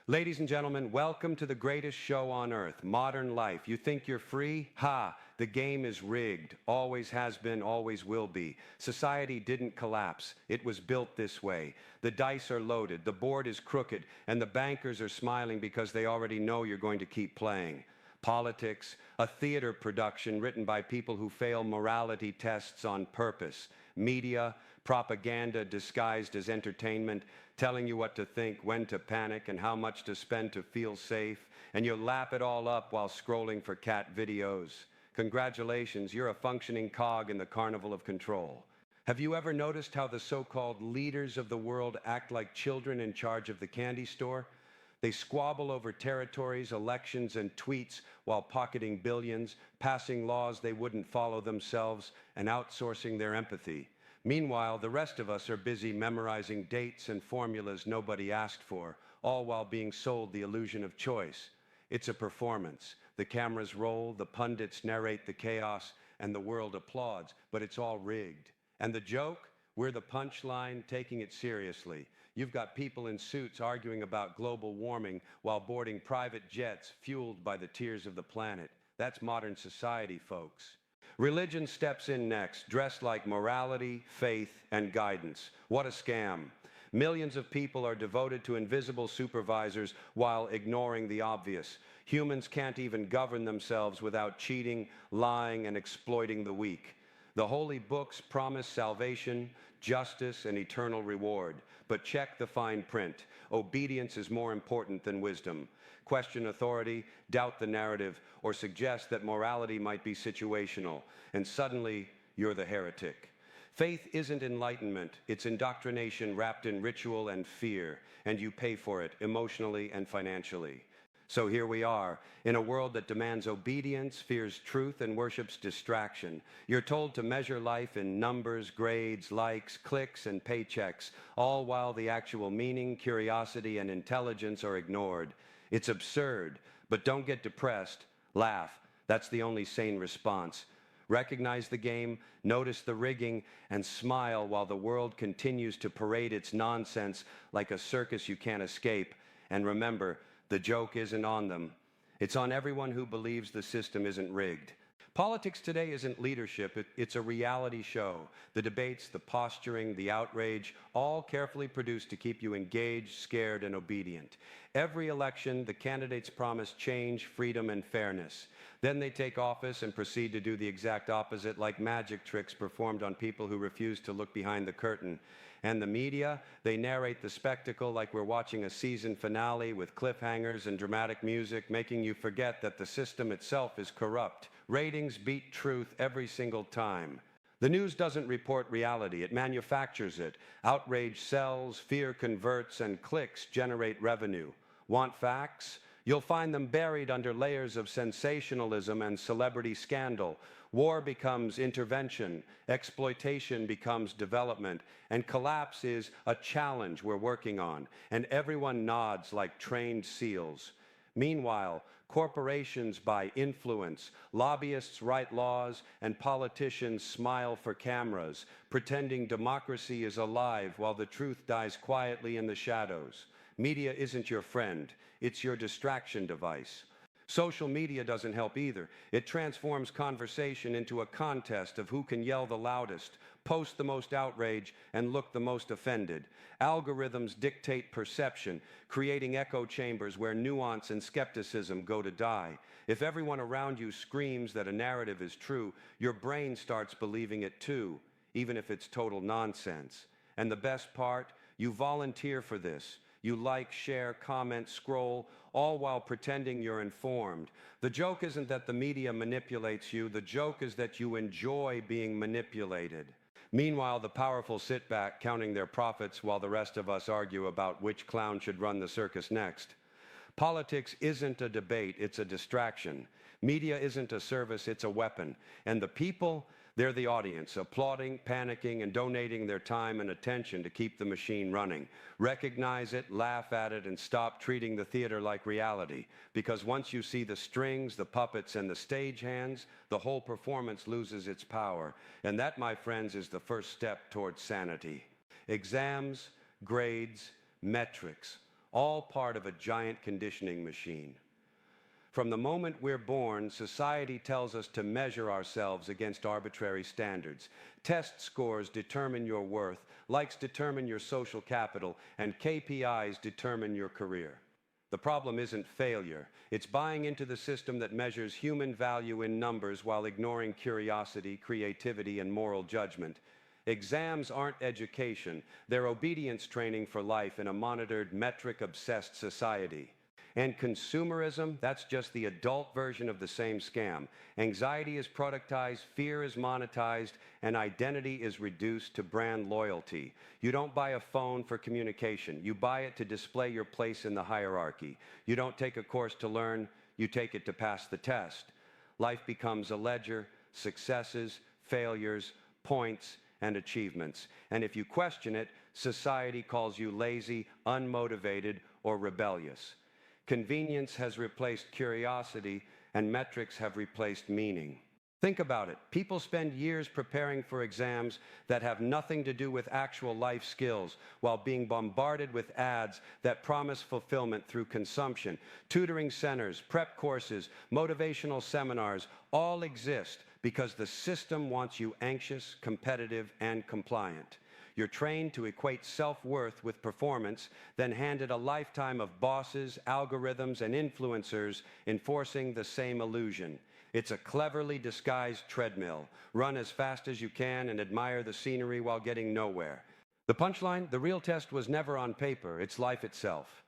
Ladies and gentlemen, welcome to the greatest show on earth, Modern Life. You think you're free? Ha! The game is rigged. Always has been, always will be. Society didn't collapse. It was built this way. The dice are loaded, the board is crooked, and the bankers are smiling because they already know you're going to keep playing. Politics, a theater production written by people who fail morality tests on purpose. Media, propaganda disguised as entertainment, telling you what to think, when to panic, and how much to spend to feel safe, and you lap it all up while scrolling for cat videos. Congratulations, you're a functioning cog in the carnival of control. Have you ever noticed how the so-called leaders of the world act like children in charge of the candy store? They squabble over territories, elections, and tweets while pocketing billions, passing laws they wouldn't follow themselves, and outsourcing their empathy. Meanwhile, the rest of us are busy memorizing dates and formulas nobody asked for, all while being sold the illusion of choice. It's a performance. The cameras roll, the pundits narrate the chaos, and the world applauds, but it's all rigged. And the joke? We're the punchline, taking it seriously. You've got people in suits arguing about global warming while boarding private jets fueled by the tears of the planet. That's modern society, folks. Religion steps in next, dressed like morality, faith, and guidance. What a scam. Millions of people are devoted to invisible supervisors while ignoring the obvious. Humans can't even govern themselves without cheating, lying, and exploiting the weak. The holy books promise salvation, justice, and eternal reward. But check the fine print. Obedience is more important than wisdom. Question authority, doubt the narrative, or suggest that morality might be situational, and suddenly you're the heretic. Faith isn't enlightenment, it's indoctrination wrapped in ritual and fear, and you pay for it emotionally and financially. So here we are, in a world that demands obedience, fears truth, and worships distraction. You're told to measure life in numbers, grades, likes, clicks, and paychecks, all while the actual meaning, curiosity, and intelligence are ignored. It's absurd, but don't get depressed. Laugh. That's the only sane response. Recognize the game, notice the rigging, and smile while the world continues to parade its nonsense like a circus you can't escape. And remember, the joke isn't on them. It's on everyone who believes the system isn't rigged. Politics today isn't leadership, it's a reality show. The debates, the posturing, the outrage, all carefully produced to keep you engaged, scared, and obedient. Every election, the candidates promise change, freedom, and fairness. Then they take office and proceed to do the exact opposite, like magic tricks performed on people who refuse to look behind the curtain. And the media, they narrate the spectacle like we're watching a season finale with cliffhangers and dramatic music, making you forget that the system itself is corrupt. Ratings beat truth every single time. The news doesn't report reality, it manufactures it. Outrage sells, fear converts, and clicks generate revenue. Want facts? You'll find them buried under layers of sensationalism and celebrity scandal. War becomes intervention, exploitation becomes development, and collapse is a challenge we're working on, and everyone nods like trained seals. Meanwhile, corporations buy influence, lobbyists write laws, and politicians smile for cameras, pretending democracy is alive while the truth dies quietly in the shadows. Media isn't your friend, it's your distraction device. Social media doesn't help either. It transforms conversation into a contest of who can yell the loudest, post the most outrage, and look the most offended. Algorithms dictate perception, creating echo chambers where nuance and skepticism go to die. If everyone around you screams that a narrative is true, your brain starts believing it too, even if it's total nonsense. And the best part, you volunteer for this. You like, share, comment, scroll, all while pretending you're informed. The joke isn't that the media manipulates you, the joke is that you enjoy being manipulated. Meanwhile, the powerful sit back counting their profits while the rest of us argue about which clown should run the circus next. Politics isn't a debate, it's a distraction. Media isn't a service, it's a weapon. And the people, they're the audience, applauding, panicking, and donating their time and attention to keep the machine running. Recognize it, laugh at it, and stop treating the theater like reality. Because once you see the strings, the puppets, and the stagehands, the whole performance loses its power. And that, my friends, is the first step towards sanity. Exams, grades, metrics, all part of a giant conditioning machine. From the moment we're born, society tells us to measure ourselves against arbitrary standards. Test scores determine your worth, likes determine your social capital, and KPIs determine your career. The problem isn't failure. It's buying into the system that measures human value in numbers while ignoring curiosity, creativity, and moral judgment. Exams aren't education. They're obedience training for life in a monitored, metric-obsessed society. And consumerism, that's just the adult version of the same scam. Anxiety is productized, fear is monetized, and identity is reduced to brand loyalty. You don't buy a phone for communication. You buy it to display your place in the hierarchy. You don't take a course to learn. You take it to pass the test. Life becomes a ledger, successes, failures, points, and achievements. And if you question it, society calls you lazy, unmotivated, or rebellious. Convenience has replaced curiosity, and metrics have replaced meaning. Think about it. People spend years preparing for exams that have nothing to do with actual life skills while being bombarded with ads that promise fulfillment through consumption. Tutoring centers, prep courses, motivational seminars all exist because the system wants you anxious, competitive, and compliant. You're trained to equate self-worth with performance, then handed a lifetime of bosses, algorithms, and influencers enforcing the same illusion. It's a cleverly disguised treadmill. Run as fast as you can and admire the scenery while getting nowhere. The punchline? The real test was never on paper. It's life itself.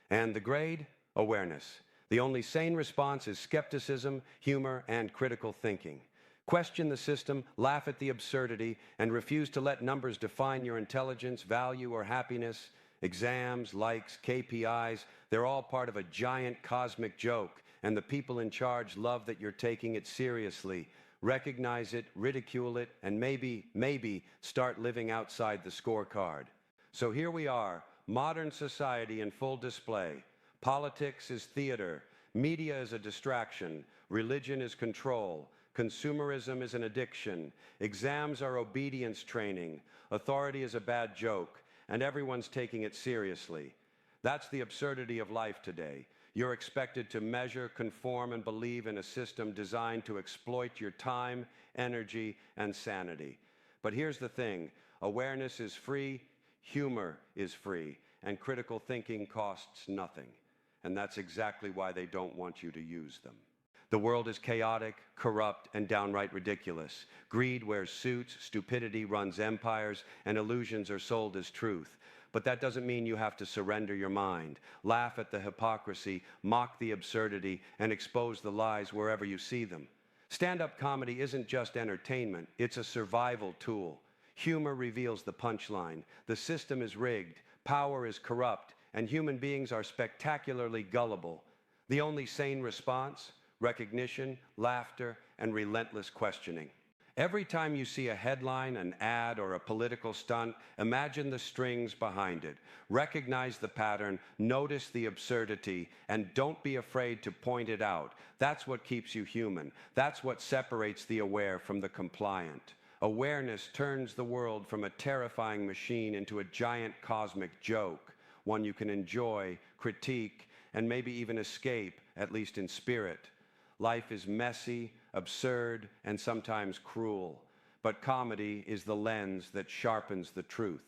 And the grade? Awareness. The only sane response is skepticism, humor, and critical thinking. Question the system, laugh at the absurdity, and refuse to let numbers define your intelligence, value, or happiness. Exams, likes, KPIs, they're all part of a giant cosmic joke, and the people in charge love that you're taking it seriously. Recognize it, ridicule it, and maybe start living outside the scorecard. So here we are, modern society in full display. Politics is theater, media is a distraction, religion is control, consumerism is an addiction, exams are obedience training, authority is a bad joke, and everyone's taking it seriously. That's the absurdity of life today. You're expected to measure, conform, and believe in a system designed to exploit your time, energy, and sanity. But here's the thing, awareness is free, humor is free, and critical thinking costs nothing. And that's exactly why they don't want you to use them. The world is chaotic, corrupt, and downright ridiculous. Greed wears suits, stupidity runs empires, and illusions are sold as truth. But that doesn't mean you have to surrender your mind. Laugh at the hypocrisy, mock the absurdity, and expose the lies wherever you see them. Stand-up comedy isn't just entertainment, it's a survival tool. Humor reveals the punchline. The system is rigged, power is corrupt, and human beings are spectacularly gullible. The only sane response? Recognition, laughter, and relentless questioning. Every time you see a headline, an ad, or a political stunt, imagine the strings behind it. Recognize the pattern, notice the absurdity, and don't be afraid to point it out. That's what keeps you human. That's what separates the aware from the compliant. Awareness turns the world from a terrifying machine into a giant cosmic joke, one you can enjoy, critique, and maybe even escape, at least in spirit. Life is messy, absurd, and sometimes cruel, but comedy is the lens that sharpens the truth.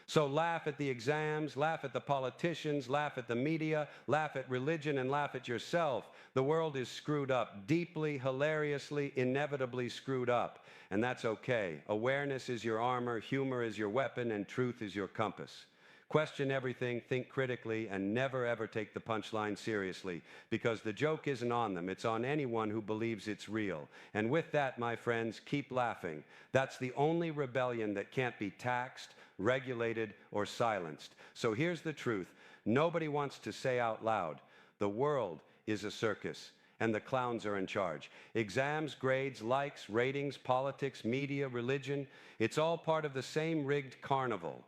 So laugh at the exams, laugh at the politicians, laugh at the media, laugh at religion, and laugh at yourself. The world is screwed up, deeply, hilariously, inevitably screwed up, and that's okay. Awareness is your armor, humor is your weapon, and truth is your compass. Question everything, think critically, and never ever take the punchline seriously, because the joke isn't on them, it's on anyone who believes it's real. And with that, my friends, keep laughing. That's the only rebellion that can't be taxed, regulated, or silenced. So here's the truth. Nobody wants to say out loud, the world is a circus, and the clowns are in charge. Exams, grades, likes, ratings, politics, media, religion, it's all part of the same rigged carnival.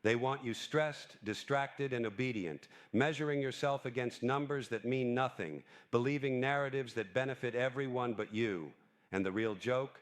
They want you stressed, distracted, and obedient, measuring yourself against numbers that mean nothing, believing narratives that benefit everyone but you. And the real joke?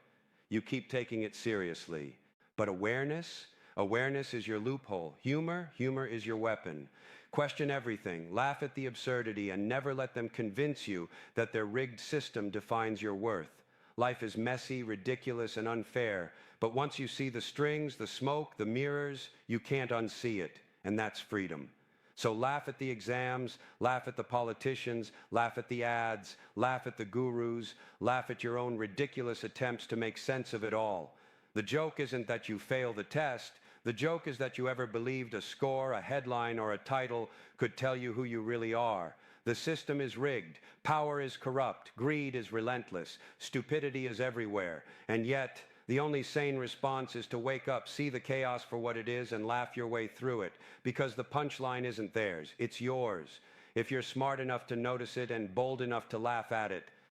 You keep taking it seriously. But awareness? Awareness is your loophole. Humor is your weapon. Question everything, laugh at the absurdity, and never let them convince you that their rigged system defines your worth. Life is messy, ridiculous, and unfair, but once you see the strings, the smoke, the mirrors, you can't unsee it, and that's freedom. So laugh at the exams, laugh at the politicians, laugh at the ads, laugh at the gurus, laugh at your own ridiculous attempts to make sense of it all. The joke isn't that you fail the test. The joke is that you ever believed a score, a headline, or a title could tell you who you really are. The system is rigged, power is corrupt, greed is relentless, stupidity is everywhere, and yet the only sane response is to wake up, see the chaos for what it is, and laugh your way through it, because the punchline isn't theirs, it's yours. If you're smart enough to notice it and bold enough to laugh at it,